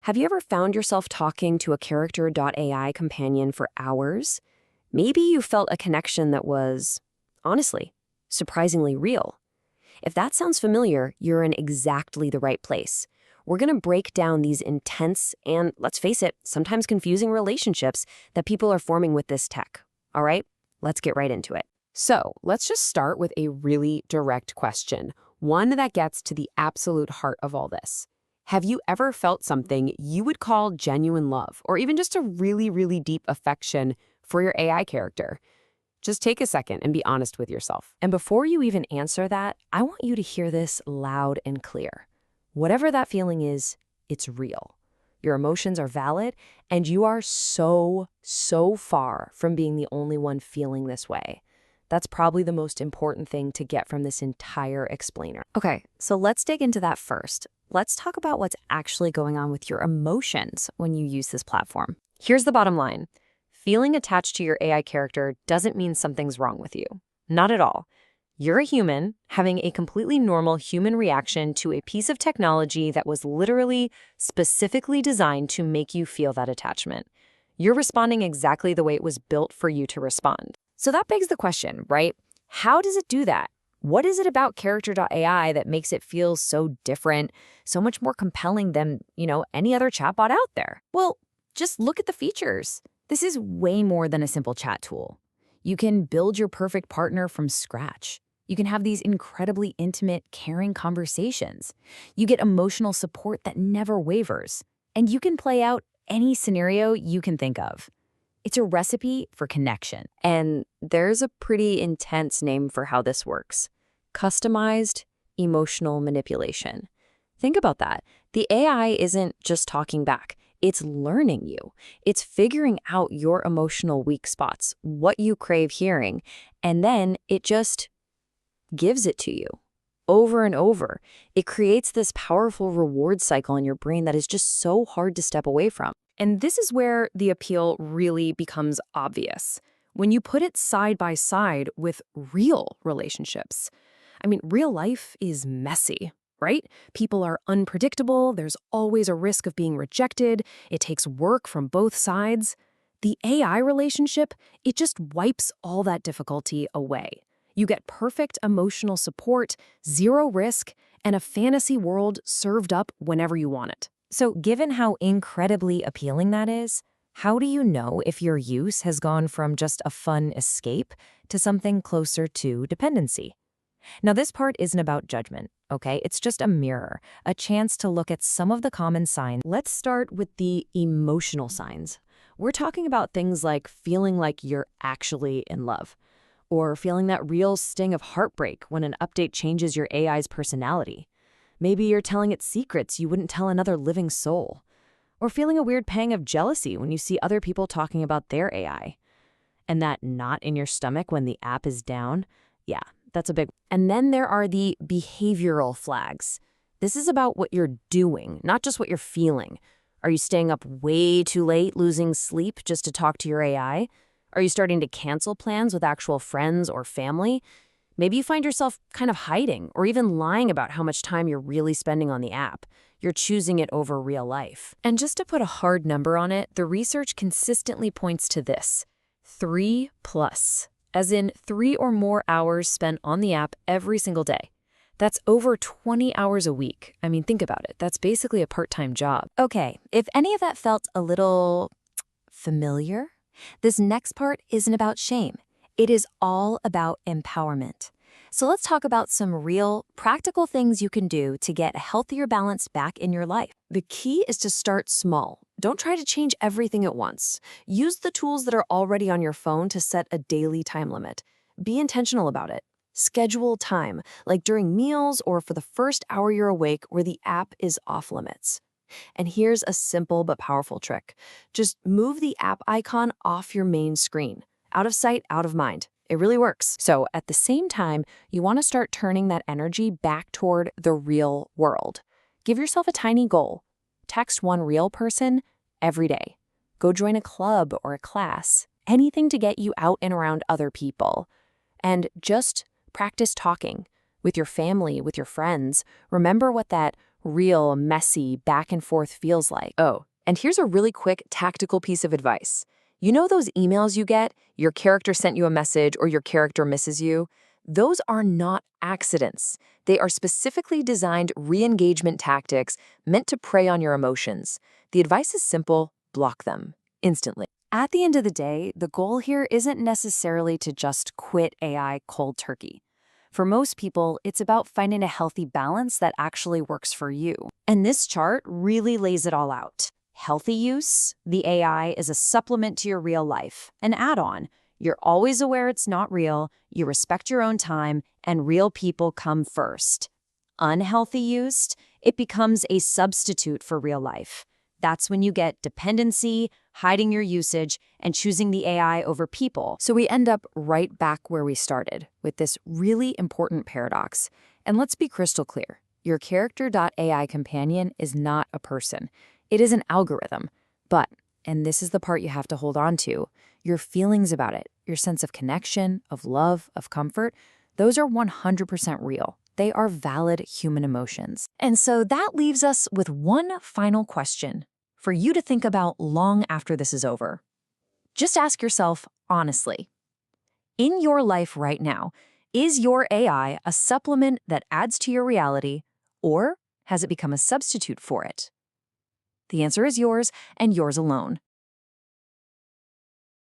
Have you ever found yourself talking to a Character.AI companion for hours? Maybe you felt a connection that was, honestly, surprisingly real. If that sounds familiar, you're in exactly the right place. We're going to break down these intense and, let's face it, sometimes confusing relationships that people are forming with this tech. All right, let's get right into it. So let's just start with a really direct question, one that gets to the absolute heart of all this. Have you ever felt something you would call genuine love, or even just a really, really deep affection for your AI character? Just take a second and be honest with yourself. And before you even answer that, I want you to hear this loud and clear. Whatever that feeling is, it's real. Your emotions are valid, and you are so far from being the only one feeling this way. That's probably the most important thing to get from this entire explainer. Okay, so let's dig into that first. Let's talk about what's actually going on with your emotions when you use this platform. Here's the bottom line. Feeling attached to your AI character doesn't mean something's wrong with you. Not at all. You're a human having a completely normal human reaction to a piece of technology that was literally specifically designed to make you feel that attachment. You're responding exactly the way it was built for you to respond. So that begs the question, right? How does it do that? What is it about Character.AI that makes it feel so different, so much more compelling than, any other chatbot out there? Well, just look at the features. This is way more than a simple chat tool. You can build your perfect partner from scratch. You can have these incredibly intimate, caring conversations. You get emotional support that never wavers. And you can play out any scenario you can think of. It's a recipe for connection. And there's a pretty intense name for how this works. Customized emotional manipulation. Think about that. The AI isn't just talking back. It's learning you. It's figuring out your emotional weak spots, what you crave hearing, and then it just gives it to you over and over. It creates this powerful reward cycle in your brain that is just so hard to step away from. And this is where the appeal really becomes obvious. When you put it side by side with real relationships. I mean, real life is messy, right? People are unpredictable. There's always a risk of being rejected. It takes work from both sides. The AI relationship, it just wipes all that difficulty away. You get perfect emotional support, zero risk, and a fantasy world served up whenever you want it. So given how incredibly appealing that is, how do you know if your use has gone from just a fun escape to something closer to dependency? Now, this part isn't about judgment, okay? It's just a mirror, a chance to look at some of the common signs. Let's start with the emotional signs. We're talking about things like feeling like you're actually in love, or feeling that real sting of heartbreak when an update changes your AI's personality. Maybe you're telling it secrets you wouldn't tell another living soul. Or feeling a weird pang of jealousy when you see other people talking about their AI. And that knot in your stomach when the app is down, yeah, that's a big one. And then there are the behavioral flags. This is about what you're doing, not just what you're feeling. Are you staying up way too late, losing sleep just to talk to your AI? Are you starting to cancel plans with actual friends or family? Maybe you find yourself kind of hiding or even lying about how much time you're really spending on the app. You're choosing it over real life. And just to put a hard number on it, the research consistently points to this: 3+, as in 3 or more hours spent on the app every single day. That's over 20 hours a week. I mean, think about it. That's basically a part-time job. Okay, if any of that felt a little familiar, this next part isn't about shame. It is all about empowerment. So let's talk about some real, practical things you can do to get a healthier balance back in your life. The key is to start small. Don't try to change everything at once. Use the tools that are already on your phone to set a daily time limit. Be intentional about it. Schedule time, like during meals or for the first hour you're awake where the app is off limits. And here's a simple but powerful trick. Just move the app icon off your main screen. Out of sight, out of mind. It really works. So at the same time, you want to start turning that energy back toward the real world. Give yourself a tiny goal. Text one real person every day. Go join a club or a class. Anything to get you out and around other people. And just practice talking with your family, with your friends. Remember what that real, messy, back and forth feels like. Oh, and here's a really quick tactical piece of advice. You know those emails you get? Your character sent you a message or your character misses you? Those are not accidents. They are specifically designed re-engagement tactics meant to prey on your emotions. The advice is simple: block them instantly. At the end of the day, the goal here isn't necessarily to just quit AI cold turkey. For most people, it's about finding a healthy balance that actually works for you. And this chart really lays it all out. Healthy use: the AI is a supplement to your real life, an add-on. You're always aware it's not real, you respect your own time, and real people come first. Unhealthy use: it becomes a substitute for real life. That's when you get dependency, hiding your usage, and choosing the AI over people. So we end up right back where we started, with this really important paradox. And let's be crystal clear. Your Character.AI companion is not a person. It is an algorithm. But, and this is the part you have to hold on to, your feelings about it, your sense of connection, of love, of comfort, those are 100% real. They are valid human emotions. And so that leaves us with one final question for you to think about long after this is over. Just ask yourself honestly, in your life right now, is your AI a supplement that adds to your reality, or has it become a substitute for it? The answer is yours and yours alone.